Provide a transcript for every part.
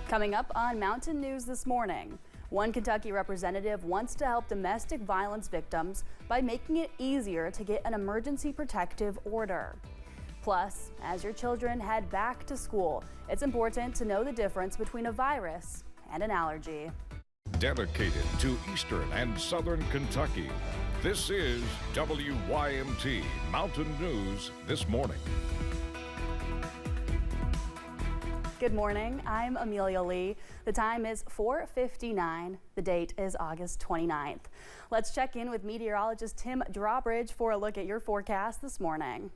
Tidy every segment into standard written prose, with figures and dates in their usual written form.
Coming up on Mountain News this morning, one Kentucky representative wants to help domestic violence victims by making it easier to get an emergency protective order. Plus, as your children head back to school, it's important to know the difference between a virus and an allergy. Dedicated to Eastern and Southern Kentucky, this is WYMT Mountain News This Morning. Good morning, I'm Amelia Lee. The time is 4:59. The date is August 29th. Let's check in with meteorologist Tim Drawbridge for a look at your forecast this morning.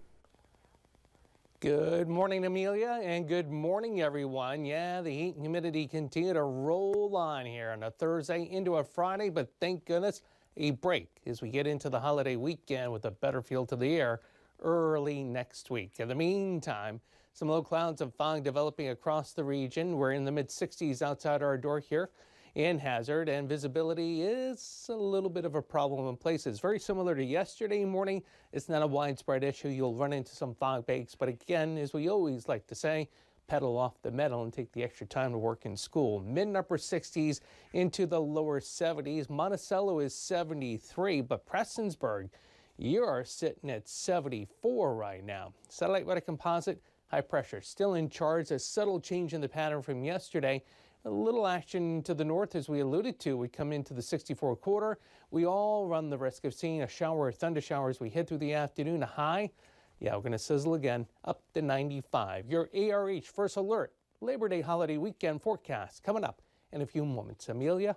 Good morning, Amelia, and good morning, everyone. Yeah, the heat and humidity continue to roll on here on a Thursday into a Friday, but thank goodness a break as we get into the holiday weekend with a better feel to the air early next week. In the meantime, some low clouds and fog developing across the region. We're in the mid-60s outside our door here in Hazard, and visibility is a little bit of a problem in places. Very similar to yesterday morning. It's not a widespread issue. You'll run into some fog banks, but again, as we always like to say, pedal off the metal and take the extra time to work in school. Mid and upper 60s into the lower 70s. Monticello is 73, but Prestonsburg, you're sitting at 74 right now. Satellite weather composite, high pressure still in charge. A subtle change in the pattern from yesterday. A little action to the north, as we alluded to. We come into the 64 quarter. We all run the risk of seeing a shower or thunder shower as we head through the afternoon. A high, yeah, we're going to sizzle again, up to 95. Your ARH First Alert Labor Day holiday weekend forecast coming up in a few moments. Amelia?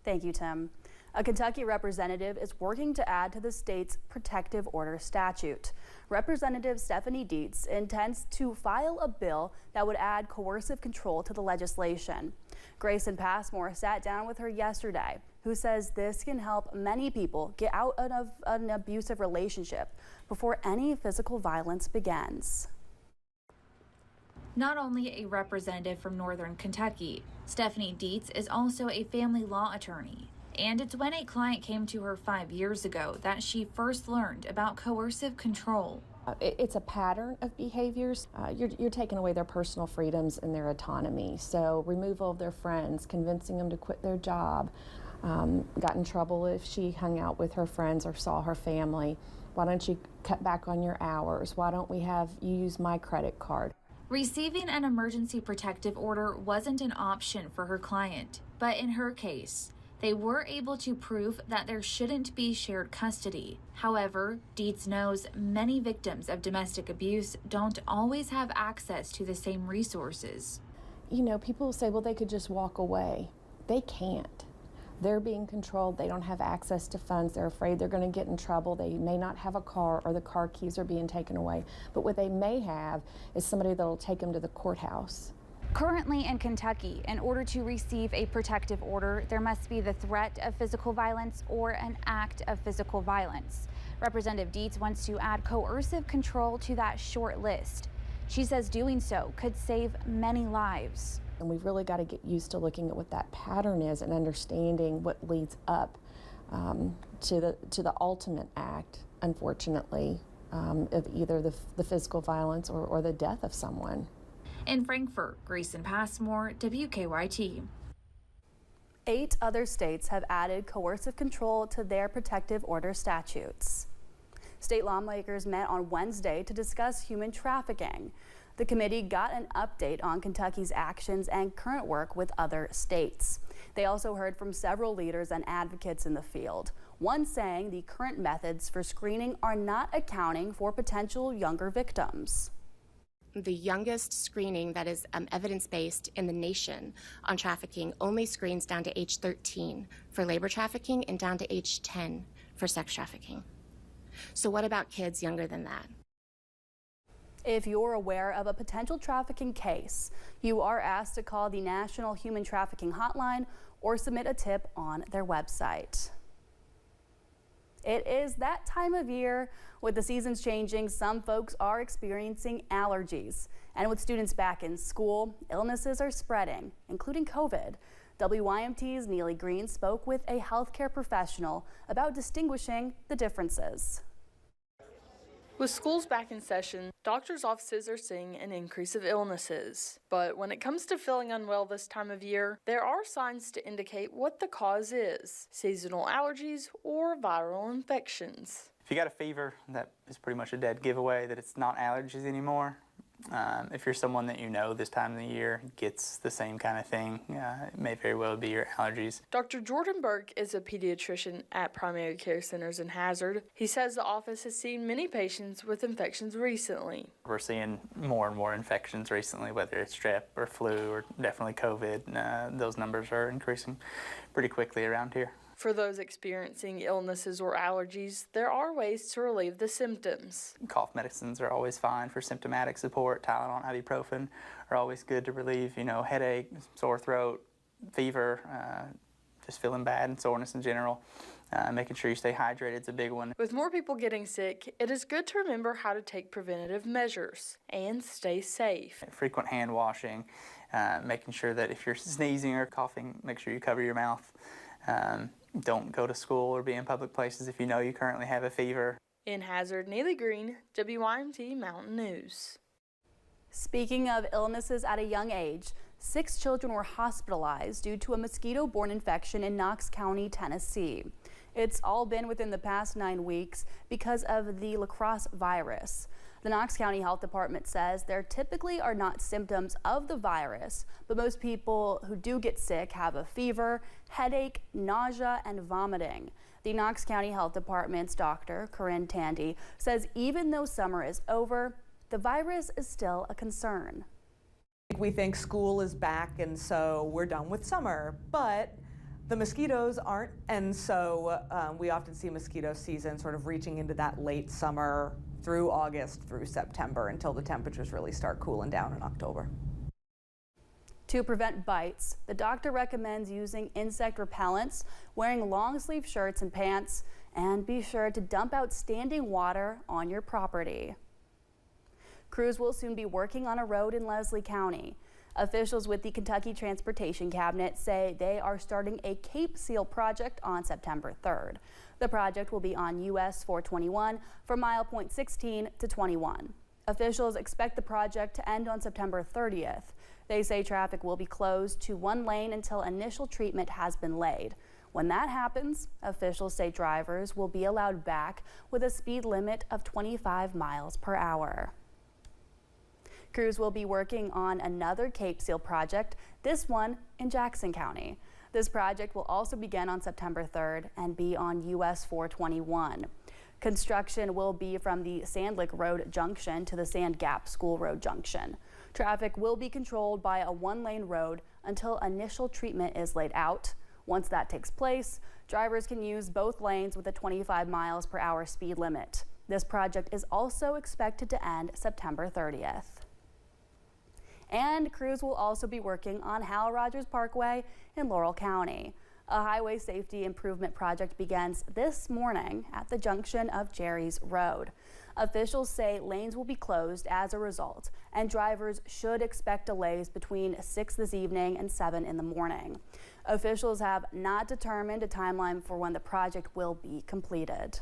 Thank you, Tim. A Kentucky representative is working to add to the state's protective order statute. Representative Stephanie Dietz intends to file a bill that would add coercive control to the legislation. Grayson Passmore sat down with her yesterday, who says this can help many people get out of an abusive relationship before any physical violence begins. Not only a representative from Northern Kentucky, Stephanie Dietz is also a family law attorney. And it's when a client came to her 5 years ago that she first learned about coercive control. It's a pattern of behaviors. You're taking away their personal freedoms and their autonomy. So removal of their friends, convincing them to quit their job, got in trouble if she hung out with her friends or saw her family. Why don't you cut back on your hours? Why don't we have you use my credit card? Receiving an emergency protective order wasn't an option for her client, but in her case, they were able to prove that there shouldn't be shared custody. However, Dietz knows many victims of domestic abuse don't always have access to the same resources. You know, people say, well, they could just walk away. They can't. They're being controlled. They don't have access to funds. They're afraid they're going to get in trouble. They may not have a car, or the car keys are being taken away. But what they may have is somebody that will take them to the courthouse. Currently in Kentucky, in order to receive a protective order, there must be the threat of physical violence or an act of physical violence. Representative Dietz wants to add coercive control to that short list. She says doing so could save many lives. And we've really got to get used to looking at what that pattern is and understanding what leads up to the ultimate act, unfortunately, of either the physical violence or the death of someone. In Frankfort, Grayson Passmore, WKYT. 8 other states have added coercive control to their protective order statutes. State lawmakers met on Wednesday to discuss human trafficking. The committee got an update on Kentucky's actions and current work with other states. They also heard from several leaders and advocates in the field, one saying the current methods for screening are not accounting for potential younger victims. The youngest screening that is evidence-based in the nation on trafficking only screens down to age 13 for labor trafficking and down to age 10 for sex trafficking. So what about kids younger than that? If you're aware of a potential trafficking case, you are asked to call the National Human Trafficking Hotline or submit a tip on their website. It is that time of year. With the seasons changing, some folks are experiencing allergies. And with students back in school, illnesses are spreading, including COVID. WYMT's Neely Green spoke with a healthcare professional about distinguishing the differences. With schools back in session, doctors' offices are seeing an increase of illnesses. But when it comes to feeling unwell this time of year, there are signs to indicate what the cause is: seasonal allergies or viral infections. If you got a fever, that is pretty much a dead giveaway that it's not allergies anymore. If you're someone that you know this time of the year gets the same kind of thing, it may very well be your allergies. Dr. Jordan Burke is a pediatrician at Primary Care Centers in Hazard. He says the office has seen many patients with infections recently. We're seeing more and more infections recently, whether it's strep or flu or definitely COVID. Those numbers are increasing pretty quickly around here. For those experiencing illnesses or allergies, there are ways to relieve the symptoms. Cough medicines are always fine for symptomatic support. Tylenol and ibuprofen are always good to relieve, headache, sore throat, fever, just feeling bad and soreness in general. Making sure you stay hydrated is a big one. With more people getting sick, it is good to remember how to take preventative measures and stay safe. Frequent hand washing, making sure that if you're sneezing or coughing, make sure you cover your mouth. Don't go to school or be in public places if you know you currently have a fever. In Hazard, Neely Green, WYMT Mountain News. Speaking of illnesses at a young age, 6 children were hospitalized due to a mosquito-borne infection in Knox County, Tennessee. It's all been within the past 9 weeks because of the La Crosse virus. The Knox County Health Department says there typically are not symptoms of the virus, but most people who do get sick have a fever, headache, nausea, and vomiting. The Knox County Health Department's Dr. Corinne Tandy says even though summer is over, the virus is still a concern. We think school is back and so we're done with summer, but the mosquitoes aren't, and so we often see mosquito season sort of reaching into that late summer through August through September until the temperatures really start cooling down in October. To prevent bites, the doctor recommends using insect repellents, wearing long sleeve shirts and pants, and be sure to dump out standing water on your property. Crews will soon be working on a road in Leslie County. Officials with the Kentucky Transportation Cabinet say they are starting a Cape Seal project on September 3rd. The project will be on US 421 from mile point 16 to 21. Officials expect the project to end on September 30th. They say traffic will be closed to one lane until initial treatment has been laid. When that happens, officials say drivers will be allowed back with a speed limit of 25 miles per hour. Crews will be working on another Cape Seal project, this one in Jackson County. This project will also begin on September 3rd and be on US 421. Construction will be from the Sand Lick Road junction to the Sand Gap School Road junction. Traffic will be controlled by a one-lane road until initial treatment is laid out. Once that takes place, drivers can use both lanes with a 25 miles per hour speed limit. This project is also expected to end September 30th. And crews will also be working on Hal Rogers Parkway in Laurel County. A highway safety improvement project begins this morning at the junction of Jerry's Road. Officials say lanes will be closed as a result, and drivers should expect delays between 6 this evening and 7 in the morning. Officials have not determined a timeline for when the project will be completed.